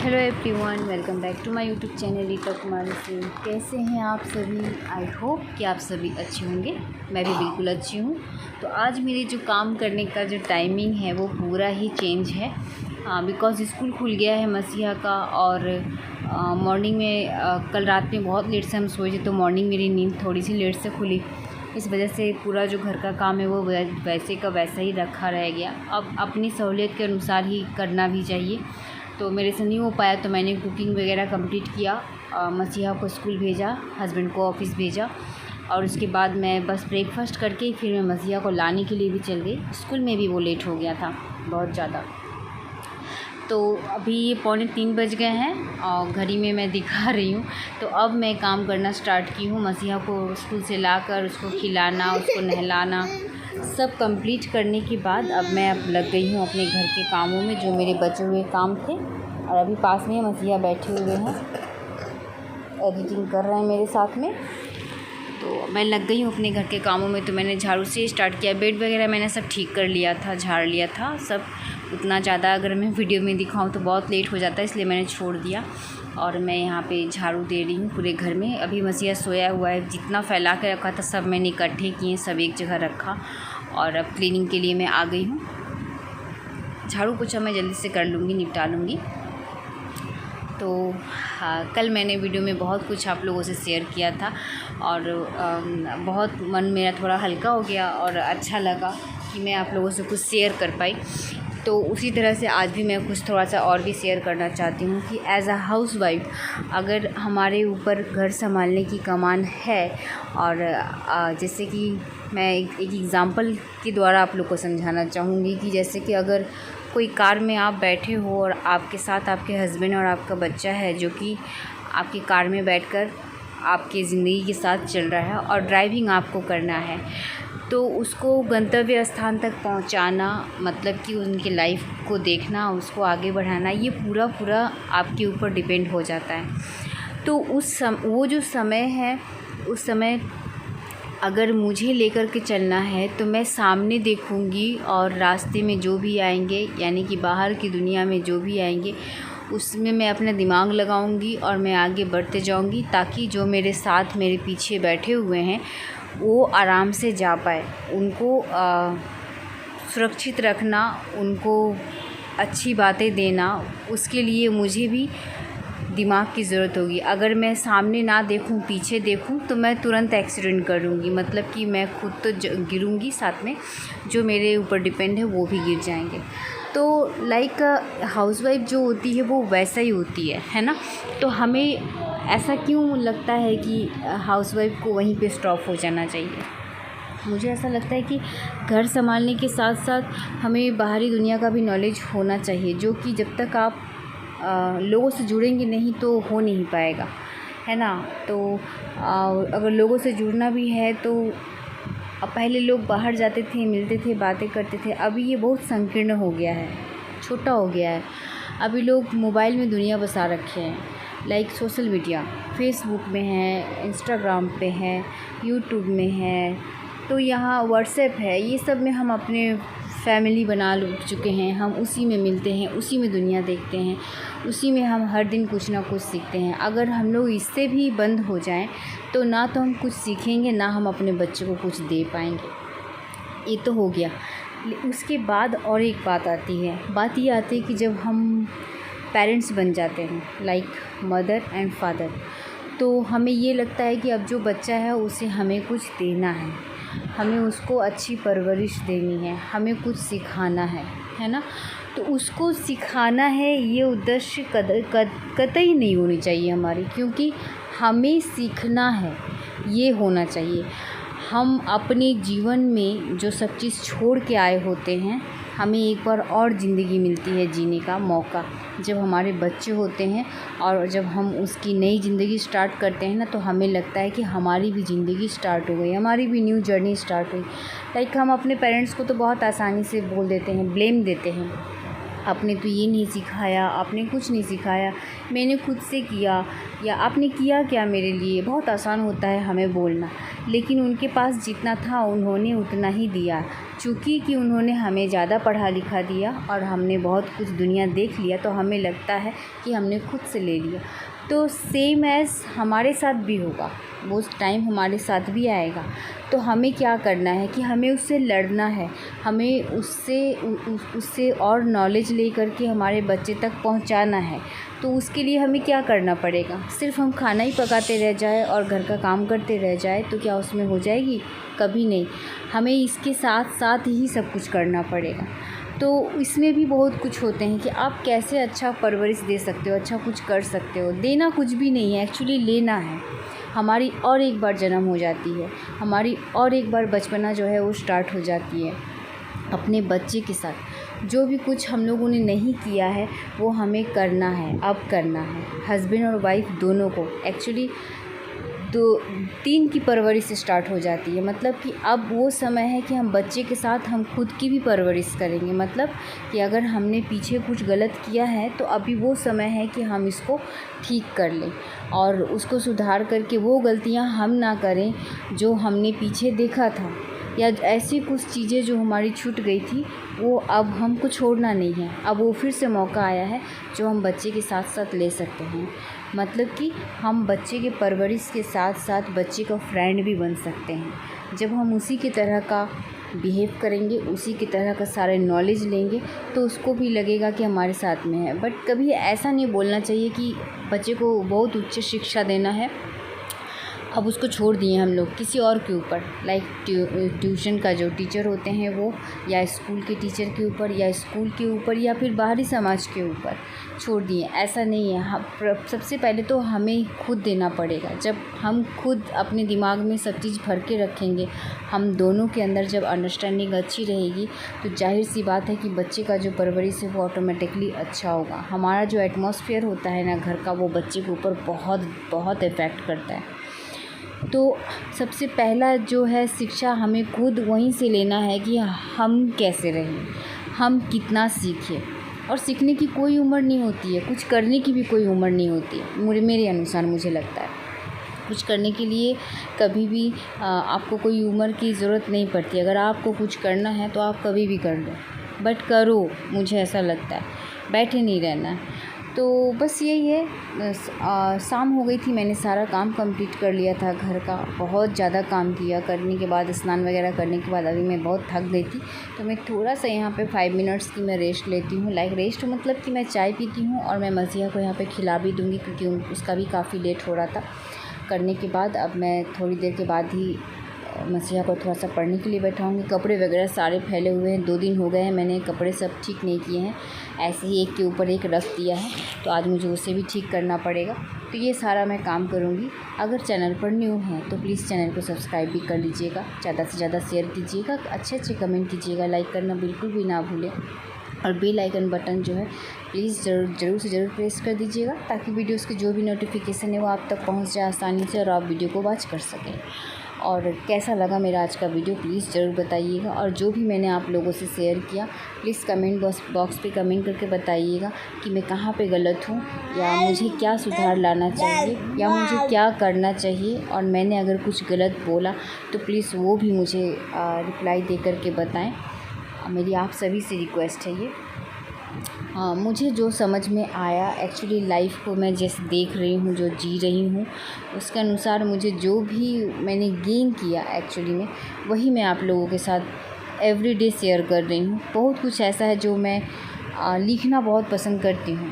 Hello everyone, welcome back to my YouTube channel Rita Kumari Singh. कैसे हैं आप सभी? आई होप कि आप सभी अच्छे होंगे। मैं भी बिल्कुल अच्छी हूँ। तो आज मेरे जो काम करने का जो टाइमिंग है वो पूरा ही चेंज है, बिकॉज़ स्कूल खुल गया है मसीहा का। और मॉर्निंग में कल रात में बहुत लेट से हम सोए थे, तो मॉर्निंग मेरी नींद थोड़ी सी लेट से खुली। इस वजह से पूरा जो घर का काम है वो वैसे का वैसा ही रखा रह गया। अब अपनी सहूलियत के अनुसार ही करना भी चाहिए। तो मेरे से नहीं हो पाया, तो मैंने कुकिंग वगैरह कंप्लीट किया, मसीहा को स्कूल भेजा, हस्बैंड को ऑफ़िस भेजा, और उसके बाद मैं बस ब्रेकफास्ट करके फिर मैं मसीहा को लाने के लिए भी चल गई। स्कूल में भी वो लेट हो गया था बहुत ज़्यादा। तो अभी ये 2:45 बज गए हैं और घड़ी में मैं दिखा रही हूँ। तो अब मैं काम करना स्टार्ट की हूँ। मसीहा को स्कूल से लाकर उसको खिलाना, उसको नहलाना, सब कंप्लीट करने के बाद अब मैं लग गई हूँ अपने घर के कामों में, जो मेरे बचे हुए काम थे। और अभी पास में मसीहा बैठे हुए हैं, एडिटिंग कर रहे हैं मेरे साथ में। तो मैं लग गई हूँ अपने घर के कामों में। तो मैंने झाड़ू से स्टार्ट किया, बेड वगैरह मैंने सब ठीक कर लिया था, झाड़ लिया था सब। उतना ज़्यादा अगर मैं वीडियो में दिखाऊँ तो बहुत लेट हो जाता है, इसलिए मैंने छोड़ दिया। और मैं यहाँ पे झाड़ू दे रही हूँ पूरे घर में। अभी मसीहा सोया हुआ है, जितना फैला के रखा था सब मैंने इकट्ठे किए, सब एक जगह रखा। और अब क्लीनिंग के लिए मैं आ गई हूँ। झाड़ू पोछा मैं जल्दी से कर लूँगी, निपटा लूँगी। तो हाँ, कल मैंने वीडियो में बहुत कुछ आप लोगों से शेयर किया था और बहुत मन मेरा थोड़ा हल्का हो गया और अच्छा लगा कि मैं आप लोगों से कुछ शेयर कर पाई। तो उसी तरह से आज भी मैं कुछ थोड़ा सा और भी शेयर करना चाहती हूँ कि एज़ अ हाउसवाइफ अगर हमारे ऊपर घर संभालने की कमान है, और जैसे कि मैं एक एग्ज़ाम्पल के द्वारा आप लोग को समझाना चाहूँगी कि जैसे कि अगर कोई कार में आप बैठे हो और आपके साथ आपके हस्बैंड और आपका बच्चा है, जो कि आपकी कार में बैठकर आपकी ज़िंदगी के साथ चल रहा है और ड्राइविंग आपको करना है, तो उसको गंतव्य स्थान तक पहुंचाना, मतलब कि उनकी लाइफ को देखना, उसको आगे बढ़ाना, ये पूरा आपके ऊपर डिपेंड हो जाता है। तो वो जो समय है, उस समय अगर मुझे लेकर के चलना है तो मैं सामने देखूंगी और रास्ते में जो भी आएंगे, यानी कि बाहर की दुनिया में जो भी आएंगे, उसमें मैं अपना दिमाग लगाऊंगी और मैं आगे बढ़ते जाऊंगी, ताकि जो मेरे साथ मेरे पीछे बैठे हुए हैं वो आराम से जा पाए। उनको सुरक्षित रखना, उनको अच्छी बातें देना, उसके लिए मुझे भी दिमाग की ज़रूरत होगी। अगर मैं सामने ना देखूं, पीछे देखूं, तो मैं तुरंत एक्सीडेंट करूंगी, मतलब कि मैं खुद तो गिरूंगी, साथ में जो मेरे ऊपर डिपेंड है वो भी गिर जाएंगे। तो लाइक हाउसवाइफ जो होती है वो वैसा ही होती है ना। तो हमें ऐसा क्यों लगता है कि हाउसवाइफ को वहीं पे स्टॉप हो जाना चाहिए? मुझे ऐसा लगता है कि घर संभालने के साथ साथ हमें बाहरी दुनिया का भी नॉलेज होना चाहिए, जो कि जब तक आप लोगों से जुड़ेंगे नहीं तो हो नहीं पाएगा, है ना। तो अगर लोगों से जुड़ना भी है तो पहले लोग बाहर जाते थे, मिलते थे, बातें करते थे। अभी ये बहुत संकीर्ण हो गया है, छोटा हो गया है। अभी लोग मोबाइल में दुनिया बसा रखे हैं, लाइक सोशल मीडिया, फेसबुक में है, इंस्टाग्राम पे है, यूट्यूब में है, तो यहाँ व्हाट्सएप है। ये सब में हम अपने फैमिली बना चुके हैं। हम उसी में मिलते हैं, उसी में दुनिया देखते हैं, उसी में हम हर दिन कुछ ना कुछ सीखते हैं। अगर हम लोग इससे भी बंद हो जाएं तो ना तो हम कुछ सीखेंगे, ना हम अपने बच्चे को कुछ दे पाएंगे। ये तो हो गया। उसके बाद और एक बात आती है, बात ये आती है कि जब हम पेरेंट्स बन जाते हैं, लाइक मदर एंड फादर, तो हमें ये लगता है कि अब जो बच्चा है उसे हमें कुछ देना है, हमें उसको अच्छी परवरिश देनी है, हमें कुछ सिखाना है ना। तो उसको सिखाना है, ये उद्देश्य कतई नहीं होनी चाहिए हमारी, क्योंकि हमें सीखना है, ये होना चाहिए। हम अपने जीवन में जो सब चीज़ छोड़ के आए होते हैं, हमें एक बार और ज़िंदगी मिलती है जीने का मौका, जब हमारे बच्चे होते हैं। और जब हम उसकी नई ज़िंदगी स्टार्ट करते हैं ना, तो हमें लगता है कि हमारी भी ज़िंदगी स्टार्ट हो गई, हमारी भी न्यू जर्नी स्टार्ट हुई। लाइक हम अपने पेरेंट्स को तो बहुत आसानी से बोल देते हैं, ब्लेम देते हैं, आपने तो ये नहीं सिखाया, आपने कुछ नहीं सिखाया, मैंने खुद से किया, या आपने किया क्या मेरे लिए। बहुत आसान होता है हमें बोलना, लेकिन उनके पास जितना था उन्होंने उतना ही दिया। चूँकि कि उन्होंने हमें ज़्यादा पढ़ा लिखा दिया और हमने बहुत कुछ दुनिया देख लिया, तो हमें लगता है कि हमने खुद से ले लिया। तो सेम एज़ हमारे साथ भी होगा, वो टाइम हमारे साथ भी आएगा। तो हमें क्या करना है कि हमें उससे लड़ना है, हमें उससे और नॉलेज लेकर के हमारे बच्चे तक पहुंचाना है। तो उसके लिए हमें क्या करना पड़ेगा। सिर्फ हम खाना ही पकाते रह जाए और घर का काम करते रह जाए तो क्या उसमें हो जाएगी? कभी नहीं। हमें इसके साथ साथ ही सब कुछ करना पड़ेगा। तो इसमें भी बहुत कुछ होते हैं कि आप कैसे अच्छा परवरिश दे सकते हो, अच्छा कुछ कर सकते हो। देना कुछ भी नहीं है, एक्चुअली लेना है। हमारी और एक बार जन्म हो जाती है, हमारी और एक बार बचपना जो है वो स्टार्ट हो जाती है अपने बच्चे के साथ। जो भी कुछ हम लोगों ने नहीं किया है वो हमें करना है, अब करना है। हस्बैंड और वाइफ दोनों को एक्चुअली 2-3 की परवरिश स्टार्ट हो जाती है। मतलब कि अब वो समय है कि हम बच्चे के साथ हम खुद की भी परवरिश करेंगे। मतलब कि अगर हमने पीछे कुछ गलत किया है तो अभी वो समय है कि हम इसको ठीक कर लें और उसको सुधार करके वो गलतियां हम ना करें जो हमने पीछे देखा था, या ऐसी कुछ चीज़ें जो हमारी छूट गई थी वो अब हमको छोड़ना नहीं है। अब वो फिर से मौका आया है जो हम बच्चे के साथ साथ ले सकते हैं। मतलब कि हम बच्चे के परवरिश के साथ साथ बच्चे का फ्रेंड भी बन सकते हैं। जब हम उसी की तरह का बिहेव करेंगे, उसी की तरह का सारे नॉलेज लेंगे तो उसको भी लगेगा कि हमारे साथ में है। बट कभी ऐसा नहीं बोलना चाहिए कि बच्चे को बहुत उच्च शिक्षा देना है, अब उसको छोड़ दिए हम लोग किसी और के ऊपर, लाइक ट्यूशन का जो टीचर होते हैं वो, या स्कूल के टीचर के ऊपर, या स्कूल के ऊपर, या फिर बाहरी समाज के ऊपर छोड़ दिए। ऐसा नहीं है। हम सबसे पहले तो हमें खुद देना पड़ेगा। जब हम खुद अपने दिमाग में सब चीज़ भर के रखेंगे, हम दोनों के अंदर जब अंडरस्टैंडिंग अच्छी रहेगी तो जाहिर सी बात है कि बच्चे का जो परवरिश है वो ऑटोमेटिकली अच्छा होगा। हमारा जो एटमॉस्फेयर होता है ना घर का, वो बच्चे के ऊपर बहुत बहुत इफ़ेक्ट करता है। तो सबसे पहला जो है शिक्षा हमें खुद वहीं से लेना है कि हम कैसे रहें, हम कितना सीखें। और सीखने की कोई उम्र नहीं होती है, कुछ करने की भी कोई उम्र नहीं होती है। मेरे अनुसार मुझे लगता है कुछ करने के लिए कभी भी आपको कोई उम्र की ज़रूरत नहीं पड़ती। अगर आपको कुछ करना है तो आप कभी भी कर लो, बट करो, मुझे ऐसा लगता है, बैठे नहीं रहना है। तो बस यही है। शाम हो गई थी, मैंने सारा काम कंप्लीट कर लिया था घर का। बहुत ज़्यादा काम किया, करने के बाद स्नान वगैरह करने के बाद अभी मैं बहुत थक गई थी। तो मैं थोड़ा सा यहाँ पे 5 मिनट्स की मैं रेस्ट लेती हूँ। लाइक रेस्ट मतलब कि मैं चाय पीती हूँ और मैं मसीहा को यहाँ पे खिला भी दूँगी क्योंकि उसका भी काफ़ी लेट हो रहा था। करने के बाद अब मैं थोड़ी देर के बाद ही मसीहा को थोड़ा सा पढ़ने के लिए बैठाऊँगी। कपड़े वगैरह सारे फैले हुए हैं, 2 दिन हो गए हैं मैंने कपड़े सब ठीक नहीं किए हैं, ऐसे ही एक के ऊपर एक रख दिया है। तो आज मुझे उसे भी ठीक करना पड़ेगा। तो ये सारा मैं काम करूँगी। अगर चैनल पर न्यू हैं तो प्लीज़ चैनल को सब्सक्राइब भी कर लीजिएगा, ज़्यादा से ज़्यादा शेयर कीजिएगा, अच्छे कमेंट कीजिएगा, लाइक करना बिल्कुल भी ना भूलें। और बेल आइकन बटन जो है प्लीज़ ज़रूर से ज़रूर प्रेस कर दीजिएगा ताकि वीडियोज़ की जो भी नोटिफिकेशन है वो आप तक पहुंच जाए आसानी से और आप वीडियो को वॉच कर सकें। और कैसा लगा मेरा आज का वीडियो प्लीज़ ज़रूर बताइएगा। और जो भी मैंने आप लोगों से शेयर किया प्लीज़ कमेंट बॉक्स पे कमेंट करके बताइएगा कि मैं कहाँ पे गलत हूँ, या मुझे क्या सुधार लाना चाहिए, या मुझे क्या करना चाहिए। और मैंने अगर कुछ गलत बोला तो प्लीज़ वो भी मुझे रिप्लाई दे करके बताएं। मेरी आप सभी से रिक्वेस्ट है ये। हाँ, मुझे जो समझ में आया एक्चुअली लाइफ को मैं जैसे देख रही हूँ, जो जी रही हूँ, उसके अनुसार मुझे जो भी मैंने गेन किया एक्चुअली में वही मैं आप लोगों के साथ एवरीडे शेयर कर रही हूँ। बहुत कुछ ऐसा है जो मैं लिखना बहुत पसंद करती हूँ।